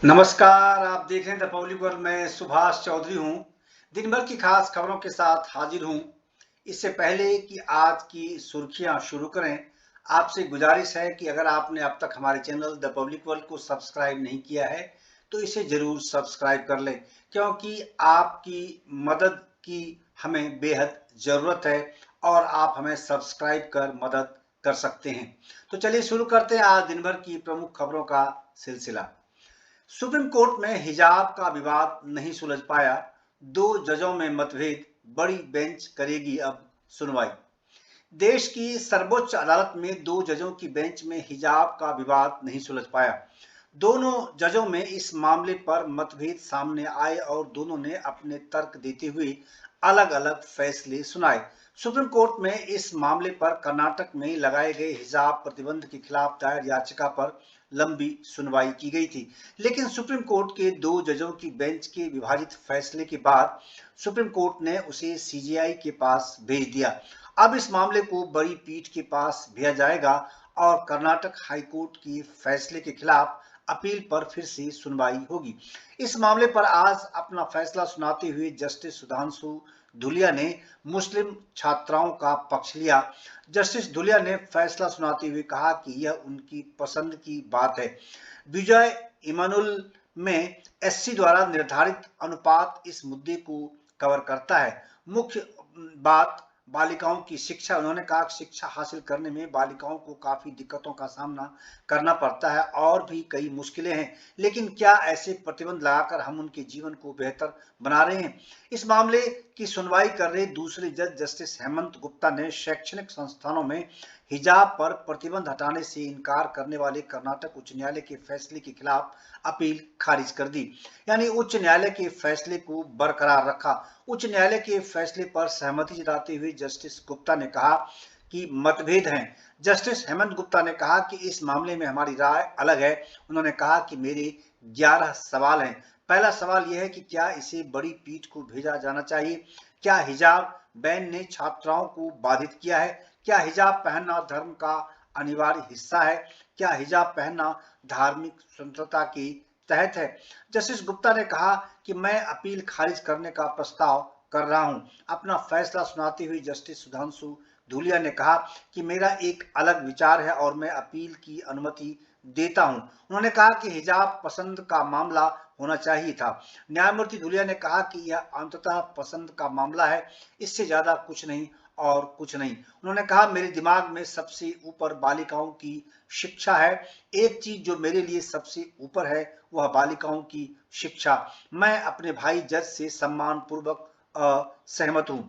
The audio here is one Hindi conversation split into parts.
नमस्कार, आप देख रहे हैं द पब्लिक वर्ल्ड। मैं सुभाष चौधरी हूं। दिन भर की खास खबरों के साथ हाजिर हूं। इससे पहले कि आज की सुर्खियां शुरू करें, आपसे गुजारिश है कि अगर आपने अब तक हमारे चैनल द पब्लिक वर्ल्ड को सब्सक्राइब नहीं किया है तो इसे जरूर सब्सक्राइब कर लें, क्योंकि आपकी मदद की हमें बेहद ज़रूरत है और आप हमें सब्सक्राइब कर मदद कर सकते हैं। तो चलिए शुरू करते हैं आज दिन भर की प्रमुख खबरों का सिलसिला। सुप्रीम कोर्ट में हिजाब का विवाद नहीं सुलझ पाया, दो जजों में मतभेद, बड़ी बेंच करेगी अब सुनवाई। देश की सर्वोच्च अदालत में दो जजों की बेंच में हिजाब का विवाद नहीं सुलझ पाया। दोनों जजों में इस मामले पर मतभेद सामने आए और दोनों ने अपने तर्क देते हुए अलग अलग फैसले सुनाए। सुप्रीम कोर्ट में इस मामले पर कर्नाटक में लगाए गए हिजाब प्रतिबंध के खिलाफ दायर याचिका पर लंबी सुनवाई की गई थी, लेकिन सुप्रीम कोर्ट के दो जजों की बेंच के विभाजित फैसले के बाद सुप्रीम कोर्ट ने उसे सीजेआई के पास भेज दिया। अब इस मामले को बड़ी पीठ के पास भेजा जाएगा और कर्नाटक हाईकोर्ट के फैसले के खिलाफ अपील पर फिर से सुनवाई होगी। इस मामले पर आज अपना फैसला सुनाते हुए जस्टिस सुधांशु धुलिया ने मुस्लिम छात्राओं का पक्ष लिया। जस्टिस धुलिया ने फैसला सुनाते हुए कहा कि यह उनकी पसंद की बात है। विजय इमानुल में एससी द्वारा निर्धारित अनुपात इस मुद्दे को कवर करता है। मुख्य बात बालिकाओं की शिक्षा। उन्होंने कहा कि शिक्षा हासिल करने में बालिकाओं को काफी दिक्कतों का सामना करना पड़ता है और भी कई मुश्किलें हैं, लेकिन क्या ऐसे प्रतिबंध लगाकर हम उनके जीवन को बेहतर बना रहे हैं? इस मामले की सुनवाई कर रहे दूसरे जज जस्टिस हेमंत गुप्ता ने शैक्षणिक संस्थानों में हिजाब पर प्रतिबंध हटाने से इनकार करने वाले कर्नाटक उच्च न्यायालय के फैसले के खिलाफ अपील खारिज कर दी। यानी उच्च न्यायालय के फैसले को बरकरार रखा। उच्च न्यायालय के फैसले पर सहमति जताते हुए जस्टिस गुप्ता ने कहा कि मतभेद हैं। जस्टिस हेमंत गुप्ता ने कहा कि इस मामले में हमारी राय अलग है। उन्होंने कहा कि मेरे 11 सवाल हैं। पहला सवाल यह है कि क्या इसे बड़ी पीठ को भेजा जाना चाहिए? क्या हिजाब बैन ने छात्राओं को बाधित किया है? क्या हिजाब पहनना धर्म का अनिवार्य हिस्सा है? क्या हिजाब पहनना धार्मिक स्वतंत्रता के तहत है? जस्टिस गुप्ता ने कहा कि मैं अपील खारिज करने का प्रस्ताव कर रहा हूं। अपना फैसला सुनाते हुए जस्टिस सुधांशु धूलिया ने कहा कि मेरा एक अलग विचार है और मैं अपील की अनुमति देता हूं। उन्होंने कहा कि हिजाब पसंद का मामला होना चाहिए था। न्यायमूर्ति धूलिया ने कहा कि यह अंततः पसंद का मामला है, इससे ज्यादा कुछ नहीं और कुछ नहीं। उन्होंने कहा मेरे दिमाग में सबसे ऊपर बालिकाओं की शिक्षा है। एक चीज जो मेरे लिए सबसे ऊपर है वह बालिकाओं की शिक्षा। मैं अपने भाई जज से सम्मान पूर्वक सहमत हूं।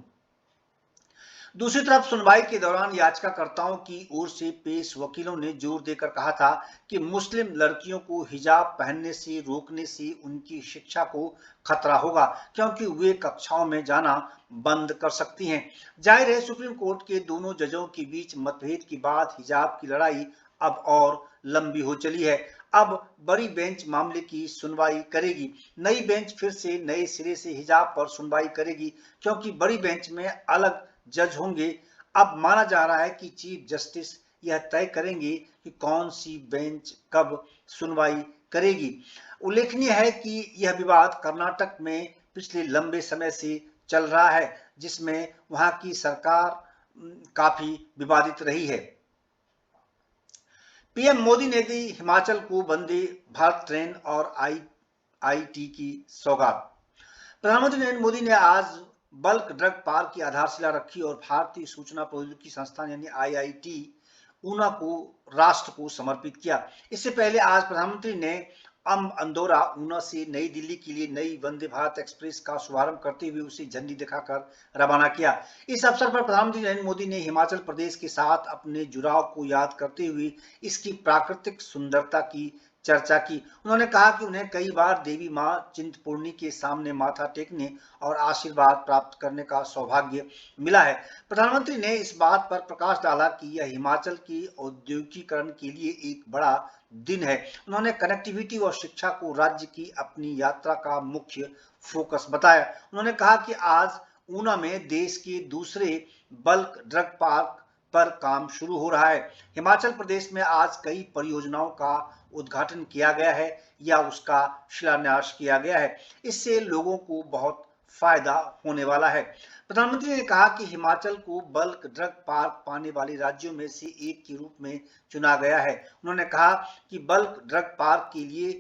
दूसरी तरफ सुनवाई के दौरान याचिकाकर्ताओं की ओर से पेश वकीलों ने जोर देकर कहा था कि मुस्लिम लड़कियों को हिजाब पहनने से रोकने से उनकी शिक्षा को खतरा होगा, क्योंकि वे कक्षाओं में जाना बंद कर सकती हैं। जाहिर है सुप्रीम कोर्ट के दोनों जजों के बीच मतभेद के बाद हिजाब की लड़ाई अब और लंबी हो चली है। अब बड़ी बेंच मामले की सुनवाई करेगी। नई बेंच फिर से नए सिरे से हिजाब पर सुनवाई करेगी, क्योंकि बड़ी बेंच में अलग जज होंगे। अब माना जा रहा है कि चीफ जस्टिस यह तय करेंगे कि कौन सी बेंच कब सुनवाई करेगी। उल्लेखनीय है कि यह विवाद कर्नाटक में पिछले लंबे समय से चल रहा है, जिसमें वहां की सरकार काफी विवादित रही है। पीएम मोदी ने दी हिमाचल को वंदे भारत ट्रेन और आईआईटी की सौगात। प्रधानमंत्री नरेंद्र मोदी ने आज बल्क ड्रग पार्क की आधारशिला रखी और भारतीय सूचना प्रौद्योगिकी संस्थान यानी आईआईटी ऊना को राष्ट्र को समर्पित किया। इससे पहले आज प्रधानमंत्री ने अंदौरा ऊना से नई दिल्ली के लिए नई वंदे भारत एक्सप्रेस का शुभारंभ करते हुए उसे झंडी दिखाकर रवाना किया। इस अवसर पर प्रधानमंत्री नरेंद्र मोदी ने हिमाचल प्रदेश के साथ अपने जुड़ाव को याद करते हुए इसकी प्राकृतिक सुंदरता की चर्चा की। उन्होंने कहा कि उन्हें कई बार देवी मां चिंतपूर्णी के सामने माथा टेकने और आशीर्वाद प्राप्त करने का सौभाग्य मिला है। प्रधानमंत्री ने इस बात पर प्रकाश डाला कि यह हिमाचल के औद्योगिकीकरण के लिए एक बड़ा दिन है। उन्होंने कनेक्टिविटी और शिक्षा को राज्य की अपनी यात्रा का मुख्य फोकस बताया। उन्होंने कहा कि आज ऊना में देश के दूसरे बल्क ड्रग पार्क पर काम शुरू हो रहा है। हिमाचल प्रदेश में आज कई परियोजनाओं का उद्घाटन किया गया है या उसका शिलान्यास किया गया है। इससे लोगों को बहुत फायदा होने वाला है। प्रधानमंत्री ने कहा कि हिमाचल को बल्क ड्रग पार्क पाने वाले राज्यों में से एक के रूप में चुना गया है। उन्होंने कहा कि बल्क ड्रग पार्क के लिए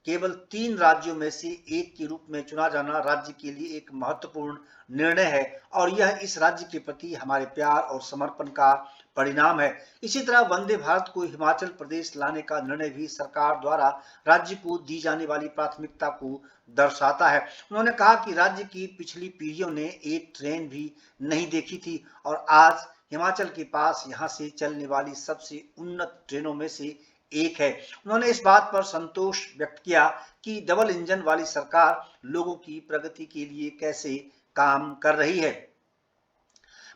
केवल 3 राज्यों में से एक के रूप में चुना जाना राज्य के लिए एक महत्वपूर्ण निर्णय है और यह इस राज्य के प्रति हमारे प्यार और समर्पण का परिणाम है। इसी तरह वंदे भारत को हिमाचल प्रदेश लाने का निर्णय भी सरकार द्वारा राज्य को दी जाने वाली प्राथमिकता को दर्शाता है। उन्होंने कहा कि राज्य की पिछली पीढ़ियों ने एक ट्रेन भी नहीं देखी थी और आज हिमाचल के पास यहां से चलने वाली सबसे उन्नत ट्रेनों में से एक है। उन्होंने इस बात पर संतोष व्यक्त किया कि डबल इंजन वाली सरकार लोगों की प्रगति के लिए कैसे काम कर रही है।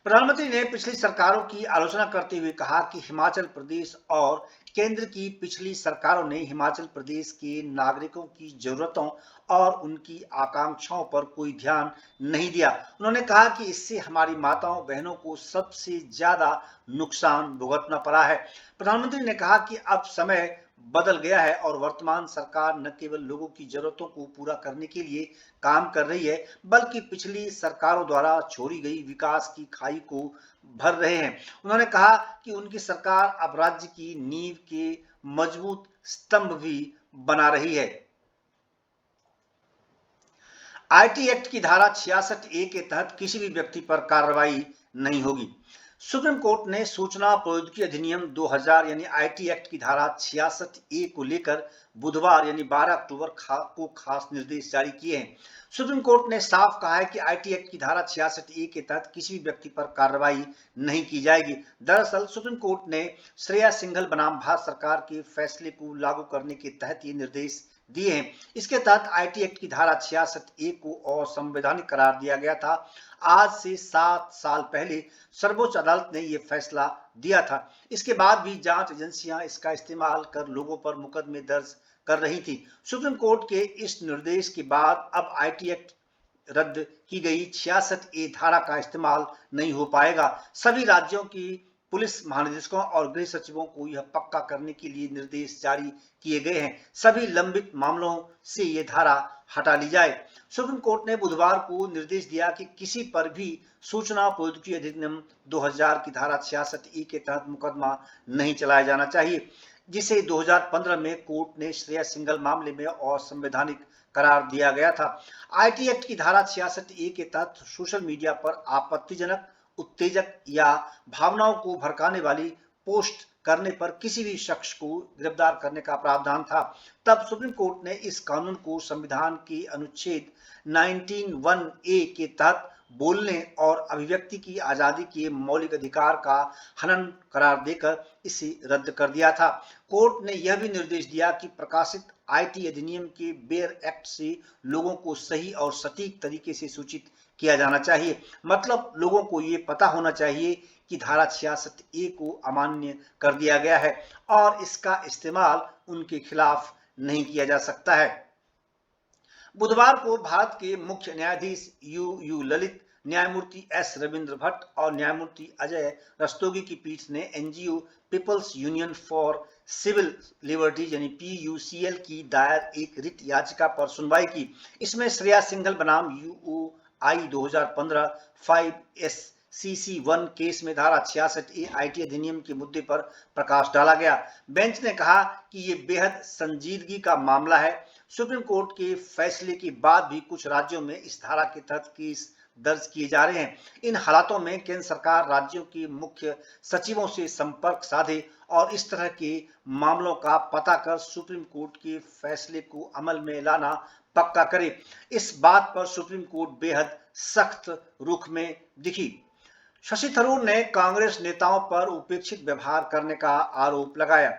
प्रधानमंत्री ने पिछली सरकारों की आलोचना करते हुए कहा कि हिमाचल प्रदेश और केंद्र की पिछली सरकारों ने हिमाचल प्रदेश के नागरिकों की जरूरतों और उनकी आकांक्षाओं पर कोई ध्यान नहीं दिया। उन्होंने कहा कि इससे हमारी माताओं बहनों को सबसे ज्यादा नुकसान भुगतना पड़ा है। प्रधानमंत्री ने कहा कि अब समय बदल गया है और वर्तमान सरकार न केवल लोगों की जरूरतों को पूरा करने के लिए काम कर रही है बल्कि पिछली सरकारों द्वारा छोड़ी गई विकास की खाई को भर रहे हैं। उन्होंने कहा कि उनकी सरकार अब राज्य की नींव के मजबूत स्तंभ भी बना रही है। आईटी एक्ट की धारा 66A के तहत किसी भी व्यक्ति पर कार्रवाई नहीं होगी। सुप्रीम कोर्ट ने सूचना प्रौद्योगिकी अधिनियम 2000 यानी आईटी एक्ट की धारा 66A को लेकर बुधवार यानी 12 अक्टूबर को खास निर्देश जारी किए हैं। सुप्रीम कोर्ट ने साफ कहा है कि आईटी एक्ट की धारा 66A के तहत किसी भी व्यक्ति पर कार्रवाई नहीं की जाएगी। दरअसल सुप्रीम कोर्ट ने श्रेया सिंघल बनाम भारत सरकार के फैसले को लागू करने के तहत ये निर्देश दिए हैं। इसके तहत आईटी एक्ट की धारा 66A को असंवैधानिक करार दिया गया था। आज से 7 साल पहले सर्वोच्च अदालत ने यह फैसला दिया था। इसके बाद भी जांच एजेंसियां इसका इस्तेमाल कर लोगों पर मुकदमे दर्ज कर रही थी। सुप्रीम कोर्ट के इस निर्देश के बाद अब आईटी एक्ट रद्द की गई 66A धारा का इस्तेमाल नहीं हो पाएगा। सभी राज्यों की पुलिस महानिदेशकों और गृह सचिवों को यह पक्का करने के लिए निर्देश जारी किए गए हैं। सभी लंबित मामलों से यह धारा हटा ली जाए। सुप्रीम कोर्ट ने बुधवार को निर्देश दिया कि किसी पर भी सूचना प्रौद्योगिकी अधिनियम 2000 की धारा 66E के तहत मुकदमा नहीं चलाया जाना चाहिए, जिसे 2015 में कोर्ट ने श्रेया सिंघल मामले में असंवैधानिक करार दिया गया था। आईटी एक्ट की धारा 66A के तहत सोशल मीडिया पर आपत्तिजनक, उत्तेजक या भावनाओं को भड़काने वाली पोस्ट करने पर किसी भी शख्स को गिरफ्तार करने का प्रावधान था। तब सुप्रीम कोर्ट ने इस कानून को संविधान के अनुच्छेद 19(1)(a) के तहत बोलने और अभिव्यक्ति की आजादी के मौलिक अधिकार का हनन करार देकर इसे रद्द कर दिया था। कोर्ट ने यह भी निर्देश दिया कि प्रकाशित आईटी अधिनियम के बेयर एक्ट से लोगों को सही और सटीक तरीके से सूचित किया जाना चाहिए। मतलब लोगों को ये पता होना चाहिए कि धारा 66A को अमान्य कर दिया गया है और इसका इस्तेमाल उनके खिलाफ नहीं किया जा सकता है। बुधवार को भारत के मुख्य न्यायाधीश यू ललित, न्यायमूर्ति एस रविंद्र भट्ट और न्यायमूर्ति अजय रस्तोगी की पीठ ने NGO people's union for civil liberties यानी PUCL की दायर एक रिट याचिका पर सुनवाई की। इसमें श्रेया सिंघल बनाम UOI 2015 5SCC1 केस में धारा 66A आईटी अधिनियम के मुद्दे पर प्रकाश डाला गया। बेंच ने कहा कि ये बेहद संजीदगी का मामला है। सुप्रीम कोर्ट के फैसले के बाद भी कुछ राज्यों में इस धारा के तहत केस दर्ज किए जा रहे हैं। इन हालातों में केंद्र सरकार राज्यों के मुख्य सचिवों से संपर्क साधे और इस तरह के मामलों का पता कर सुप्रीम कोर्ट के फैसले को अमल में लाना पक्का करे। इस बात पर सुप्रीम कोर्ट बेहद सख्त रुख में दिखी। शशि थरूर ने कांग्रेस नेताओं पर उपेक्षित व्यवहार करने का आरोप लगाया।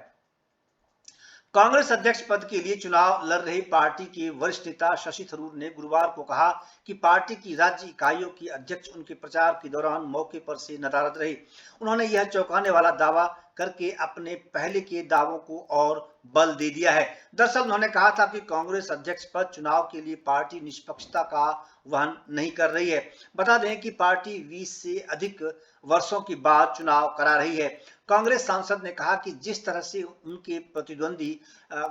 कांग्रेस अध्यक्ष पद के लिए चुनाव लड़ रही पार्टी के वरिष्ठ नेता शशि थरूर ने गुरुवार को कहा कि पार्टी की राज्य इकाइयों की अध्यक्ष उनके प्रचार के दौरान मौके पर से नदारद रहे। उन्होंने यह चौंकाने वाला दावा करके अपने पहले के दावों को और बल दे दिया है। दरअसल उन्होंने कहा था कि कांग्रेस अध्यक्ष पद चुनाव के लिए पार्टी निष्पक्षता का वहन नहीं कर रही है। बता दें कि पार्टी 20 से अधिक वर्षों के बाद चुनाव करा रही है। कांग्रेस सांसद ने कहा कि जिस तरह से उनके प्रतिद्वंदी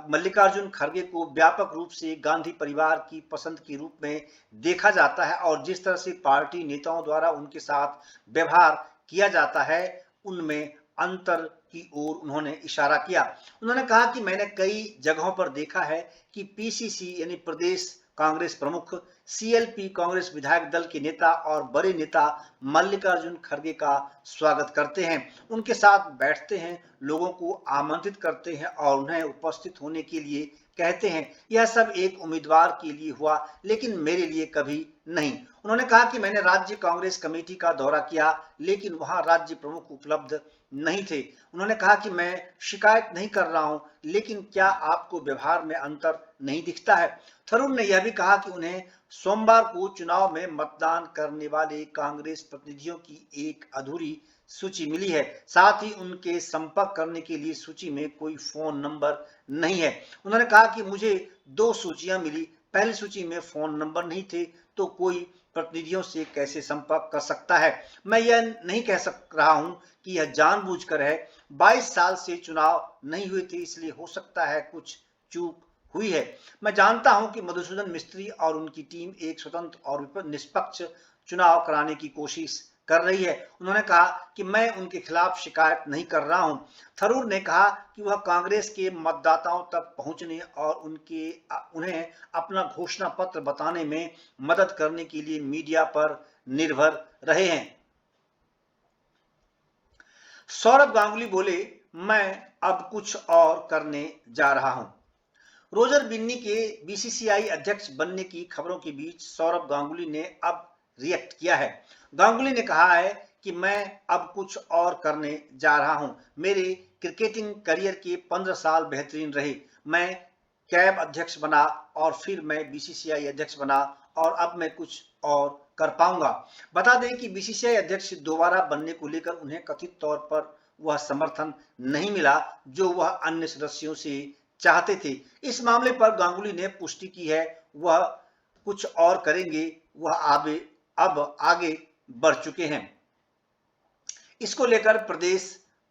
मल्लिकार्जुन खड़गे को व्यापक रूप से गांधी परिवार की पसंद के रूप में देखा जाता है और जिस तरह से पार्टी नेताओं द्वारा उनके साथ व्यवहार किया जाता है, उनमें अंतर की ओर उन्होंने इशारा किया। उन्होंने कहा कि मैंने कई जगहों पर देखा है कि पीसीसी यानी प्रदेश कांग्रेस प्रमुख, सीएलपी कांग्रेस विधायक दल के नेता और बड़े नेता मल्लिकार्जुन खड़गे का स्वागत करते हैं, उनके साथ बैठते हैं, लोगों को आमंत्रित करते हैं और उन्हें उपस्थित होने के लिए कहते हैं। यह सब एक उम्मीदवार के लिए हुआ, लेकिन मेरे लिए कभी नहीं। उन्होंने कहा कि मैंने राज्य कांग्रेस कमेटी का दौरा किया, लेकिन वहां राज्य प्रमुख उपलब्ध नहीं थे। उन्होंने कहा कि मैं शिकायत नहीं कर रहा हूं, लेकिन क्या आपको व्यवहार में अंतर नहीं दिखता है? थरूर ने यह भी कहा कि उन्हें सोमवार को चुनाव में मतदान करने वाले कांग्रेस प्रतिनिधियों की एक अधूरी सूची मिली है, साथ ही उनके संपर्क करने के लिए सूची में कोई फोन नंबर नहीं है। उन्होंने कहा कि मुझे 2 सूचियां मिली, पहली सूची में फोन नंबर नहीं थे, तो कोई प्रतिनिधियों से कैसे संपर्क कर सकता है? मैं यह नहीं कह रहा हूं कि यह जानबूझकर है। 22 साल से चुनाव नहीं हुए थे, इसलिए हो सकता है कुछ चूक हुई है। मैं जानता हूं कि मधुसूदन मिस्त्री और उनकी टीम एक स्वतंत्र और निष्पक्ष चुनाव कराने की कोशिश कर रही है। उन्होंने कहा कि मैं उनके खिलाफ शिकायत नहीं कर रहा हूं। थरूर ने कहा कि वह कांग्रेस के मतदाताओं तक पहुंचने और उन्हें अपना घोषणा पत्र बताने में मदद करने के लिए मीडिया पर निर्भर रहे हैं। सौरभ गांगुली बोले, मैं अब कुछ और करने जा रहा हूं। रोजर बिन्नी के बीसीसीआई अध्यक्ष बनने की खबरों के बीच सौरभ गांगुली ने अब रिएक्ट किया है। गांगुली ने कहा है कि मैं अब कुछ और करने जा रहा हूं। मेरे क्रिकेटिंग करियर के 15 साल बेहतरीन रहे। मैं कैब अध्यक्ष बना और फिर मैं बीसीसीआई अध्यक्ष बना और अब मैं कुछ और कर पाऊंगा। बता दें कि बीसीसीआई अध्यक्ष दोबारा बनने को लेकर उन्हें कथित तौर पर वह समर्थन नहीं मिला जो वह अन्य सदस्यों से चाहते थे। इस मामले पर गांगुली ने पुष्टि की है, वह कुछ और करेंगे, वह अब आगे बढ़ चुके हैं। इसको लेकर प्रदेश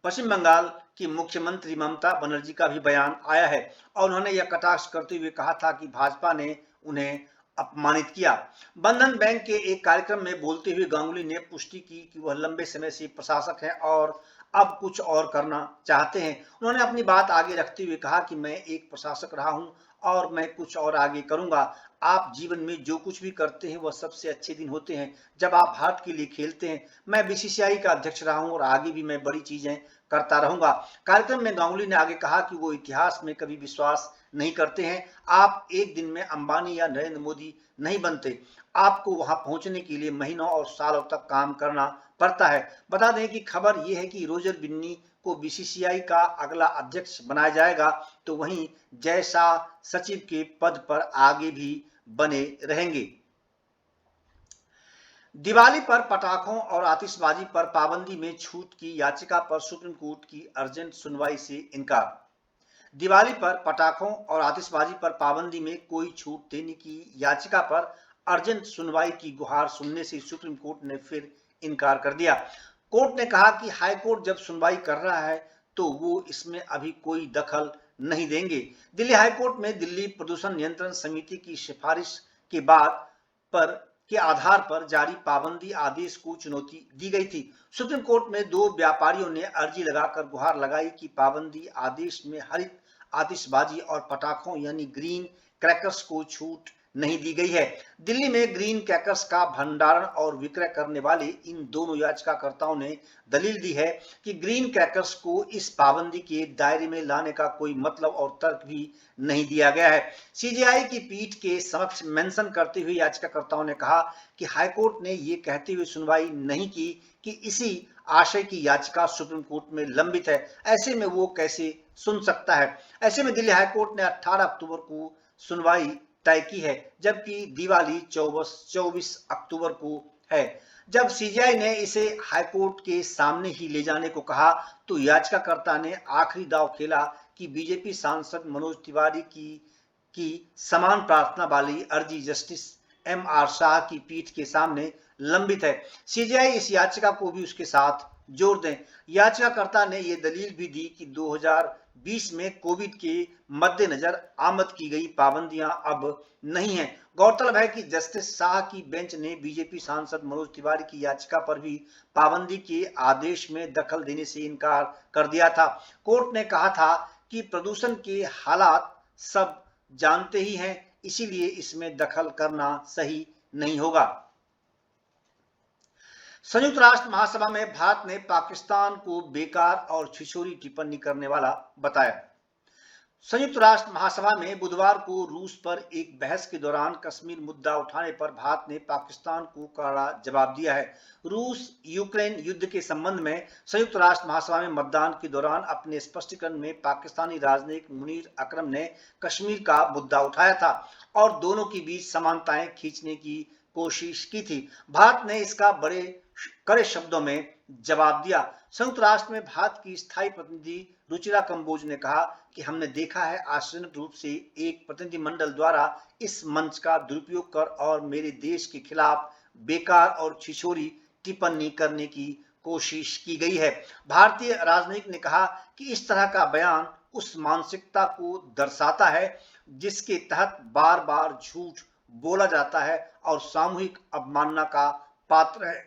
पश्चिम बंगाल की मुख्यमंत्री ममता बनर्जी का भी बयान आया है और उन्होंने यह कटाक्ष करते हुए कहा था कि भाजपा ने उन्हें अपमानित किया। बंधन बैंक के एक कार्यक्रम में बोलते हुए गांगुली ने पुष्टि की कि वह लंबे समय से प्रशासक हैं और अब कुछ और करना चाहते हैं। उन्होंने अपनी बात आगे रखते हुए कहा कि मैं एक प्रशासक रहा हूं और मैं कुछ और आगे करूंगा। आप जीवन में जो कुछ भी करते हैं वह सबसे अच्छे दिन होते हैं जब आप भारत के लिए खेलते हैं। मैं बीसीसीआई का अध्यक्ष रहा हूं और आगे भी मैं बड़ी चीजें करता रहूंगा। कार्यक्रम में गांगुली ने आगे कहा कि वो इतिहास में कभी विश्वास नहीं करते हैं। आप एक दिन में अंबानी या नरेंद्र मोदी नहीं बनते, आपको वहां पहुंचने के लिए महीनों और सालों तक काम करना पड़ता है। बता दें कि खबर यह है कि रोजर बिन्नी को बीसीसीआई का अगला अध्यक्ष बनाया जाएगा, तो वहीं जय शाह सचिव के पद पर आगे भी बने रहेंगे। दिवाली पर पटाखों और आतिशबाजी पर पाबंदी में छूट की याचिका पर सुप्रीम कोर्ट की अर्जेंट सुनवाई से इनकार। दिवाली पर पटाखों और आतिशबाजी पर पाबंदी में कोई छूट देने की याचिका पर अर्जेंट सुनवाई की गुहार सुनने से सुप्रीम कोर्ट ने फिर इनकार कर दिया। कोर्ट ने कहा कि हाई कोर्ट जब सुनवाई कर रहा है तो वो इसमें अभी कोई दखल नहीं देंगे। दिल्ली हाई कोर्ट में दिल्ली प्रदूषण नियंत्रण समिति की सिफारिश के के आधार पर जारी पाबंदी आदेश को चुनौती दी गई थी। सुप्रीम कोर्ट में 2 व्यापारियों ने अर्जी लगाकर गुहार लगाई कि पाबंदी आदेश में हरित आतिशबाजी और पटाखों यानी ग्रीन क्रैकर्स को छूट नहीं दी गई है। दिल्ली में ग्रीन क्रैकर्स का भंडारण और विक्रय करने वाले इन दोनों याचिकाकर्ताओं ने दलील दी है कि ग्रीन क्रैकर्स को इस पाबंदी के दायरे में लाने का कोई मतलब और तर्क भी नहीं दिया गया है। सीजेआई की पीठ के समक्ष मेंशन करते हुए याचिकाकर्ताओं ने कहा कि हाईकोर्ट ने ये कहते हुए सुनवाई नहीं की कि इसी आशय की याचिका सुप्रीम कोर्ट में लंबित है, ऐसे में वो कैसे सुन सकता है। ऐसे में दिल्ली हाईकोर्ट ने 18 अक्टूबर को सुनवाई तय की है, जबकि दिवाली 24 अक्टूबर को है। जब सीजीआई ने इसे हाईकोर्ट के सामने ही ले जाने को कहा तो याचिकाकर्ता ने आखिरी दांव खेला कि बीजेपी सांसद मनोज तिवारी की समान प्रार्थना वाली अर्जी जस्टिस एम.आर. शाह की पीठ के सामने लंबित है। सीजीआई इस याचिका को भी उसके साथ जोड़ दें। याचिकाकर्ता ने यह दलील भी दी कि 2020 में कोविड के मद्देनजर आमद की गई पाबंदियां अब नहीं है। गौरतलब है कि जस्टिस शाह की बेंच ने बीजेपी सांसद मनोज तिवारी की याचिका पर भी पाबंदी के आदेश में दखल देने से इनकार कर दिया था। कोर्ट ने कहा था कि प्रदूषण के हालात सब जानते ही हैं, इसीलिए इसमें दखल करना सही नहीं होगा। संयुक्त राष्ट्र महासभा में भारत ने पाकिस्तान को बेकार और छिछोरी टिप्पणी करने वाला बताया। संयुक्त राष्ट्र महासभा में बुधवार को रूस पर एक बहस के दौरान कश्मीर मुद्दा उठाने पर भारत ने पाकिस्तान को कड़ा जवाब दिया है। रूस यूक्रेन युद्ध के संबंध में संयुक्त राष्ट्र महासभा में मतदान के दौरान अपने स्पष्टीकरण में पाकिस्तानी राजनयिक मुनीर अकरम ने कश्मीर का मुद्दा उठाया था और दोनों के बीच समानताएं खींचने की कोशिश की थी। भारत ने इसका बड़े कड़े शब्दों में जवाब दिया। संयुक्त राष्ट्र में भारत की स्थायी प्रतिनिधि रुचिरा कंबोज ने कहा कि हमने देखा है आश्चर्यजनक रूप से एक प्रतिनिधिमंडल द्वारा इस मंच का दुरुपयोग कर और मेरे देश के खिलाफ बेकार और छिछोरी टिप्पणी करने की कोशिश की गई है। भारतीय राजनयिक ने कहा कि इस तरह का बयान उस मानसिकता को दर्शाता है जिसके तहत बार बार झूठ बोला जाता है और सामूहिक अवमानना का पात्र है।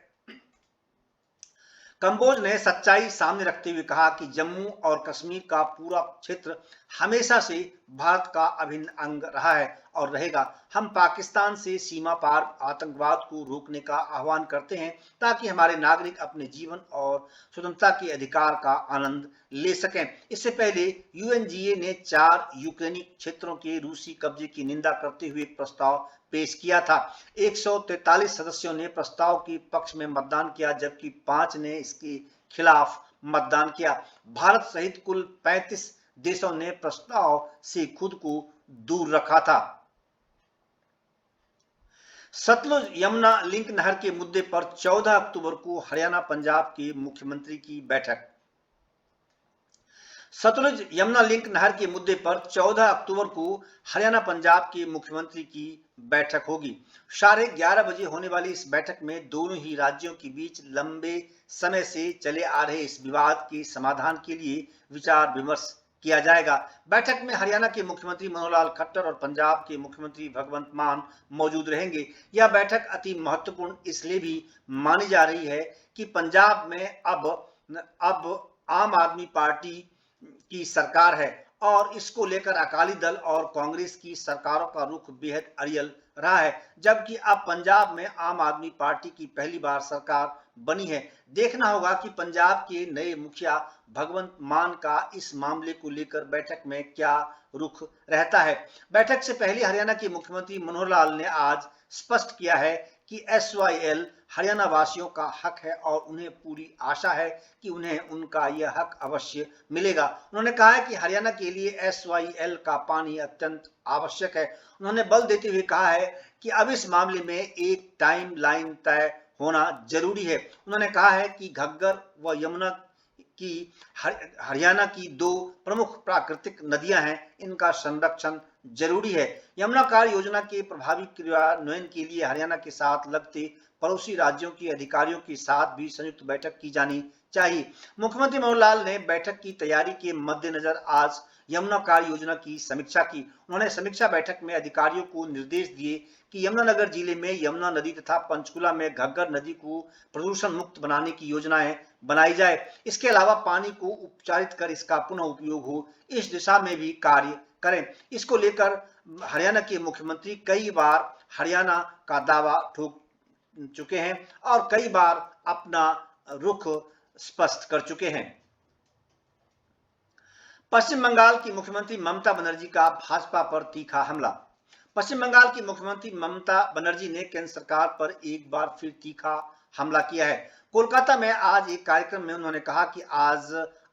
कंबोज ने सच्चाई सामने रखते हुए कहा कि जम्मू और कश्मीर का पूरा क्षेत्र हमेशा से भारत का अभिन्न अंग रहा है और रहेगा। हम पाकिस्तान से सीमा पार आतंकवाद को रोकने का आह्वान करते हैं ताकि हमारे नागरिक अपने जीवन और स्वतंत्रता के अधिकार का आनंद ले सकें। इससे पहले यूएनजीए ने 4 यूक्रेनी क्षेत्रों के रूसी कब्जे की निंदा करते हुए एक प्रस्ताव पेश किया था। 143 सदस्यों ने प्रस्ताव के पक्ष में मतदान किया जबकि 5 ने इसके खिलाफ मतदान किया। भारत सहित कुल 35 देशों ने प्रस्ताव से खुद को दूर रखा था। सतलुज यमुना लिंक नहर के मुद्दे पर 14 अक्टूबर को हरियाणा पंजाब के मुख्यमंत्री की बैठक। सतलुज यमुना लिंक नहर के मुद्दे पर 14 अक्टूबर को हरियाणा पंजाब के मुख्यमंत्री की बैठक होगी। 11:30 बजे होने वाली इस बैठक में दोनों ही राज्यों के बीच लंबे समय से चले आ रहे इस विवाद के समाधान के लिए विचार विमर्श किया जाएगा। बैठक में हरियाणा के मुख्यमंत्री मनोहर लाल खट्टर और पंजाब के मुख्यमंत्री भगवंत मान मौजूद रहेंगे। यह बैठक अति महत्वपूर्ण इसलिए भी मानी जा रही है कि पंजाब में अब आम आदमी पार्टी की सरकार है और इसको लेकर अकाली दल और कांग्रेस की सरकारों का रुख बेहद अड़ियल रहा है, जबकि अब पंजाब में आम आदमी पार्टी की पहली बार सरकार बनी है। देखना होगा कि पंजाब के नए मुखिया भगवंत मान का इस मामले को लेकर बैठक में क्या रुख रहता है। बैठक से पहले हरियाणा के मुख्यमंत्री मनोहर लाल ने आज स्पष्ट किया है कि SYL हरियाणा वासियों का हक है और उन्हें पूरी आशा है कि उन्हें उनका यह हक अवश्य मिलेगा। उन्होंने कहा है कि हरियाणा के लिए SYL का पानी अत्यंत आवश्यक है। उन्होंने बल देते हुए कहा है कि अब इस मामले में एक टाइम लाइन तय होना जरूरी है। उन्होंने कहा है कि घग्गर व यमुना की हरियाणा की 2 प्रमुख प्राकृतिक नदियां हैं, इनका संरक्षण जरूरी है। यमुना कार्य योजना के प्रभावी क्रियान्वयन के लिए हरियाणा के साथ लगते पड़ोसी राज्यों के अधिकारियों के साथ भी संयुक्त बैठक की जानी चाहिए। मुख्यमंत्री मनोहर लाल ने बैठक की तैयारी के मद्देनजर आज यमुना कार्य योजना की समीक्षा की। उन्होंने समीक्षा बैठक में अधिकारियों को निर्देश दिए कि यमुनानगर जिले में यमुना नदी तथा पंचकुला में घग्गर नदी को प्रदूषण मुक्त बनाने की योजनाएं बनाई जाए। इसके अलावा पानी को उपचारित कर इसका पुनः उपयोग हो, इस दिशा में भी कार्य करें। इसको लेकर हरियाणा के मुख्यमंत्री कई बार हरियाणा का दावा ठोक चुके हैं और कई बार अपना रुख स्पष्ट कर चुके हैं। पश्चिम बंगाल की मुख्यमंत्री ममता बनर्जी का भाजपा पर तीखा हमला। पश्चिम बंगाल की मुख्यमंत्री ममता बनर्जी ने केंद्र सरकार पर एक बार फिर तीखा हमला किया है। कोलकाता में आज एक कार्यक्रम में उन्होंने कहा कि आज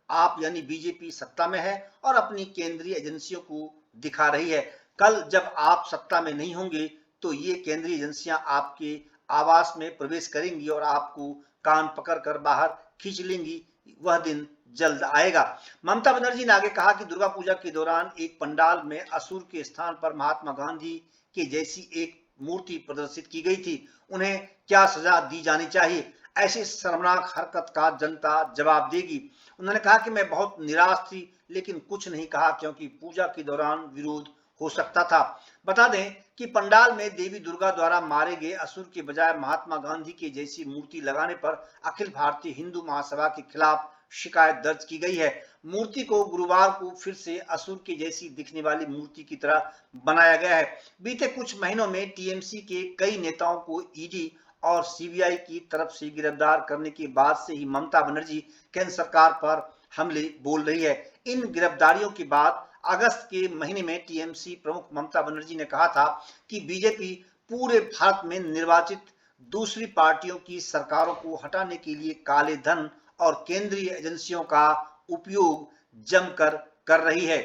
आप यानी बीजेपी सत्ता में है और अपनी केंद्रीय एजेंसियों को दिखा रही है। कल जब आप सत्ता में नहीं होंगे तो ये केंद्रीय एजेंसियां आपके आवास में प्रवेश करेंगी और आपको कान पकड़कर बाहर खींच लेंगी, वह दिन जल्द आएगा। ममता बनर्जी ने आगे कहा कि दुर्गा पूजा के दौरान एक पंडाल में असुर के स्थान पर महात्मा गांधी के जैसी एक मूर्ति प्रदर्शित की गई थी। उन्हें क्या सजा दी जानी चाहिए? ऐसी शर्मनाक हरकत का जनता जवाब देगी। उन्होंने कहा कि मैं बहुत निराश थी, लेकिन कुछ नहीं कहा क्योंकि पूजा के दौरान विरोध हो सकता था। बता दें कि पंडाल में देवी दुर्गा द्वारा मारे गए असुर के बजाय महात्मा गांधी की जैसी मूर्ति लगाने पर अखिल भारतीय हिंदू महासभा के खिलाफ शिकायत दर्ज की गई है। मूर्ति को गुरुवार को फिर से असुर के जैसी दिखने वाली मूर्ति की तरह बनाया गया है। बीते कुछ महीनों में टीएमसी के कई नेताओं को ईडी और सीबीआई की तरफ से गिरफ्तार करने के बाद से ही ममता बनर्जी केंद्र सरकार पर हमले बोल रही है। इन गिरफ्तारियों के बाद अगस्त के महीने में टीएमसी प्रमुख ममता बनर्जी ने कहा था कि बीजेपी पूरे भारत में निर्वाचित दूसरी पार्टियों की सरकारों को हटाने के लिए काले धन और केंद्रीय एजेंसियों का उपयोग जमकर कर रही है।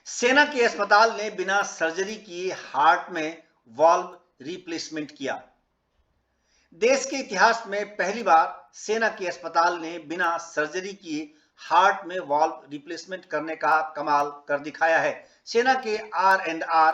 सेना के अस्पताल ने बिना सर्जरी किए हार्ट में वाल्व रिप्लेसमेंट किया। देश के इतिहास में पहली बार सेना के अस्पताल ने बिना सर्जरी किए हार्ट में वाल्व रिप्लेसमेंट करने का कमाल कर दिखाया है। सेना के R&R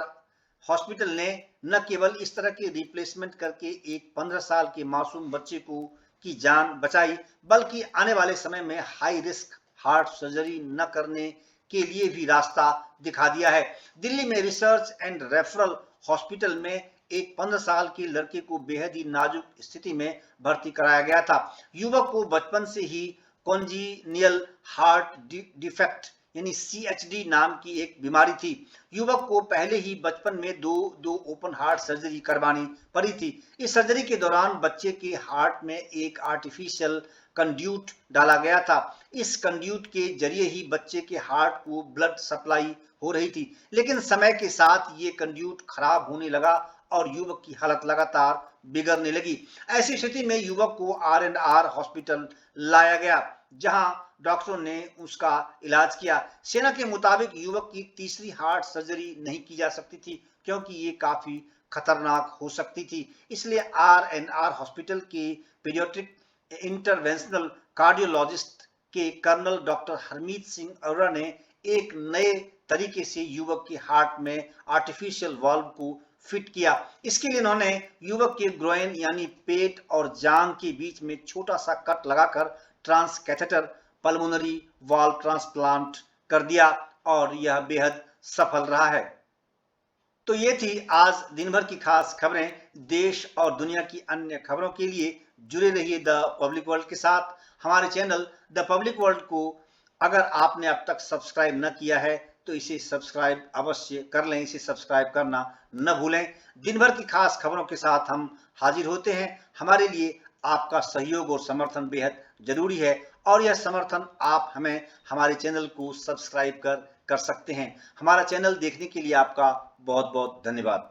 हॉस्पिटल ने न केवल इस तरह की रिप्लेसमेंट करके एक 15 साल के मासूम बच्चे की जान बचाई, बल्कि आने वाले समय में हाई रिस्क हार्ट सर्जरी न करने के लिए भी रास्ता दिखा दिया है। दिल्ली में रिसर्च एंड रेफरल हॉस्पिटल में एक 15 साल के लड़के को बेहद ही नाजुक स्थिति में भर्ती कराया गया था। युवक को बचपन से ही कॉन्जीनियल हार्ट डिफेक्ट यानी CHD नाम की एक बीमारी थी। युवक को पहले ही बचपन में दो ओपन हार्ट सर्जरी करवानी पड़ी थी। इस सर्जरी के दौरान बच्चे के हार्ट में एक आर्टिफिशियल कंड्यूट डाला गया था। इस कंड्यूट के जरिए ही बच्चे के हार्ट को ब्लड सप्लाई हो रही थी, लेकिन समय के साथ ये कंड्यूट खराब होने लगा और युवक की हालत लगातार बिगड़ने लगी। ऐसी स्थिति में युवक को R&R हॉस्पिटल लाया गया, जहां डॉक्टरों ने उसका इलाज किया। सेना के मुताबिक युवक की तीसरी हार्ट सर्जरी नहीं की जा सकती थी क्योंकि ये काफी खतरनाक हो सकती थी। इसलिए R&R हॉस्पिटल के पीडियाट्रिक इंटरवेंशनल कार्डियोलॉजिस्ट के कर्नल डॉक्टर हरमीत सिंह अरोड़ा ने एक नए तरीके से युवक के हार्ट में आर्टिफिशियल वाल्व को फिट किया। इसके लिए उन्होंने युवक के ग्रोइन यानी पेट और जांघ के बीच में छोटा सा कट लगाकर ट्रांसकैथेटर पल्मोनरी वाल्व ट्रांसप्लांट कर दिया और यह बेहद सफल रहा है। तो ये थी आज दिन भर की खास खबरें। देश और दुनिया की अन्य खबरों के लिए जुड़े रहिए द पब्लिक वर्ल्ड के साथ। हमारे चैनल द पब्लिक वर्ल्ड को अगर आपने अब तक सब्सक्राइब न किया है तो इसे सब्सक्राइब अवश्य कर लें, इसे सब्सक्राइब करना न भूलें। दिन भर की खास खबरों के साथ हम हाजिर होते हैं। हमारे लिए आपका सहयोग और समर्थन बेहद जरूरी है और यह समर्थन आप हमें हमारे चैनल को सब्सक्राइब कर सकते हैं। हमारा चैनल देखने के लिए आपका बहुत बहुत धन्यवाद।